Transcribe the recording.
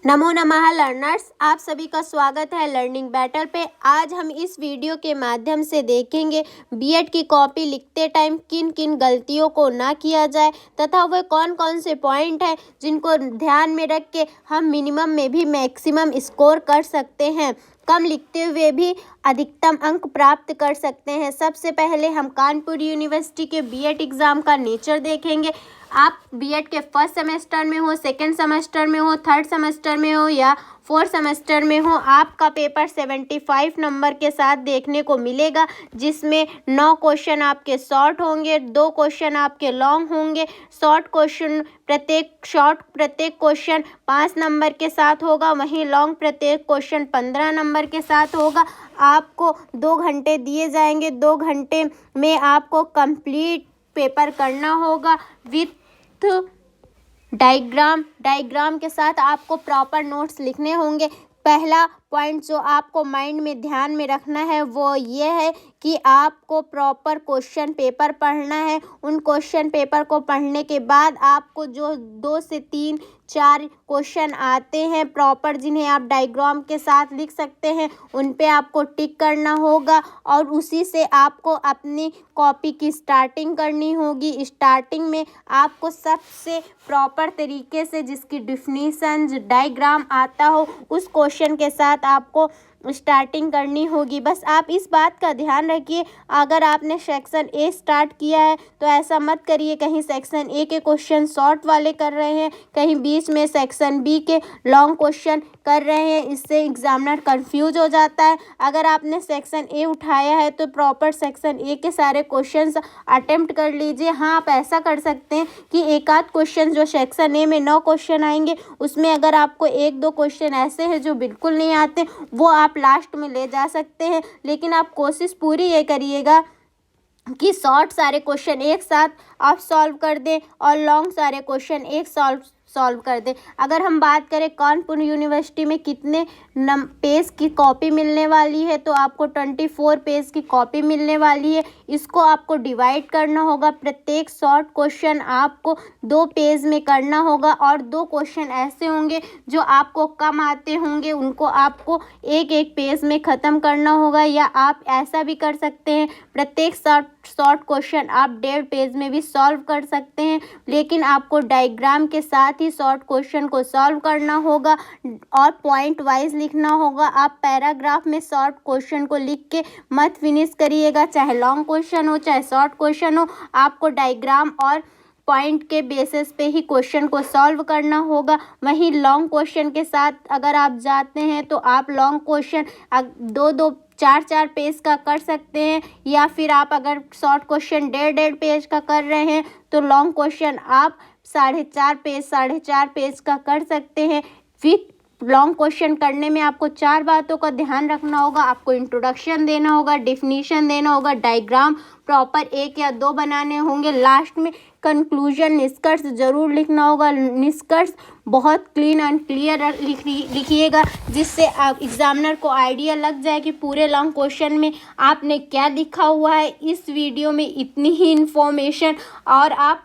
नमो नमः लर्नर्स, आप सभी का स्वागत है लर्निंग बैटल पे। आज हम इस वीडियो के माध्यम से देखेंगे बीएड की कॉपी लिखते टाइम किन किन गलतियों को ना किया जाए तथा वह कौन कौन से पॉइंट हैं जिनको ध्यान में रख के हम मिनिमम में भी मैक्सिमम स्कोर कर सकते हैं, कम लिखते हुए भी अधिकतम अंक प्राप्त कर सकते हैं। सबसे पहले हम कानपुर यूनिवर्सिटी के बीएड एग्ज़ाम का नेचर देखेंगे। आप बीएड के फर्स्ट सेमेस्टर में हो, सेकंड सेमेस्टर में हो, थर्ड सेमेस्टर में हो या फोर्थ सेमेस्टर में हो, आपका पेपर 75 नंबर के साथ देखने को मिलेगा, जिसमें 9 क्वेश्चन आपके शॉर्ट होंगे, 2 क्वेश्चन आपके लॉन्ग होंगे। प्रत्येक क्वेश्चन 5 नंबर के साथ होगा, वहीं लॉन्ग प्रत्येक क्वेश्चन 15 नंबर के साथ होगा। आपको 2 घंटे दिए जाएंगे, 2 घंटे में आपको कंप्लीट पेपर करना होगा विथ डायग्राम के साथ आपको प्रॉपर नोट्स लिखने होंगे। पहला पॉइंट जो आपको माइंड में ध्यान में रखना है वो ये है कि आपको प्रॉपर क्वेश्चन पेपर पढ़ना है। उन क्वेश्चन पेपर को पढ़ने के बाद आपको जो 2 से 3 4 क्वेश्चन आते हैं प्रॉपर, जिन्हें आप डायग्राम के साथ लिख सकते हैं, उन पे आपको टिक करना होगा और उसी से आपको अपनी कॉपी की स्टार्टिंग करनी होगी। स्टार्टिंग में आपको सबसे प्रॉपर तरीके से जिसकी डिफिनीशन डायग्राम आता हो उस क्वेश्चन के साथ आपको स्टार्टिंग करनी होगी। बस आप इस बात का ध्यान रखिए, अगर आपने सेक्शन ए स्टार्ट किया है तो ऐसा मत करिए कहीं सेक्शन ए के क्वेश्चन शॉर्ट वाले कर रहे हैं, कहीं बीच में सेक्शन बी के लॉन्ग क्वेश्चन कर रहे हैं, इससे एग्जामिनर कंफ्यूज हो जाता है। अगर आपने सेक्शन ए उठाया है तो प्रॉपर सेक्शन ए के सारे क्वेश्चंस अटेम्प्ट कर लीजिए। हाँ, आप ऐसा कर सकते हैं कि एक आध क्वेश्चन जो सेक्शन ए में 9 क्वेश्चन आएंगे उसमें अगर आपको 1-2 क्वेश्चन ऐसे हैं जो बिल्कुल नहीं आते, वो आप लास्ट में ले जा सकते हैं। लेकिन आप कोशिश पूरी ये करिएगा कि शॉर्ट सारे क्वेश्चन एक साथ आप सॉल्व कर दें और लॉन्ग सारे क्वेश्चन एक सॉल्व कर दें। अगर हम बात करें कानपुर यूनिवर्सिटी में कितने पेज की कॉपी मिलने वाली है, तो आपको 24 पेज की कॉपी मिलने वाली है। इसको आपको डिवाइड करना होगा, प्रत्येक शॉर्ट क्वेश्चन आपको 2 पेज में करना होगा और 2 क्वेश्चन ऐसे होंगे जो आपको कम आते होंगे, उनको आपको एक पेज में ख़त्म करना होगा। या आप ऐसा भी कर सकते हैं, प्रत्येक शॉर्ट क्वेश्चन आप 1.5 पेज में भी सॉल्व कर सकते हैं, लेकिन आपको डायग्राम के साथ ही शॉर्ट क्वेश्चन को सॉल्व करना होगा और पॉइंट वाइज लिखना होगा। आप पैराग्राफ में शॉर्ट क्वेश्चन को लिख के मत फिनिश करिएगा, चाहे लॉन्ग क्वेश्चन हो चाहे शॉर्ट क्वेश्चन हो, आपको डायग्राम और पॉइंट के बेसिस पे ही क्वेश्चन को सॉल्व करना होगा। वहीं लॉन्ग क्वेश्चन के साथ अगर आप जाते हैं तो आप लॉन्ग क्वेश्चन 2-2 4-4 पेज का कर सकते हैं, या फिर आप अगर शॉर्ट क्वेश्चन 1.5 पेज का कर रहे हैं तो लॉन्ग क्वेश्चन आप 4.5 पेज का कर सकते हैं। विथ लॉन्ग क्वेश्चन करने में आपको 4 बातों का ध्यान रखना होगा। आपको इंट्रोडक्शन देना होगा, डिफिनीशन देना होगा, डायग्राम प्रॉपर 1 या 2 बनाने होंगे, लास्ट में कंक्लूजन निष्कर्ष जरूर लिखना होगा। निष्कर्ष बहुत क्लीन एंड क्लियर लिखिएगा, जिससे आप एग्जामिनर को आइडिया लग जाए कि पूरे लॉन्ग क्वेश्चन में आपने क्या लिखा हुआ है। इस वीडियो में इतनी ही इन्फॉर्मेशन, और आप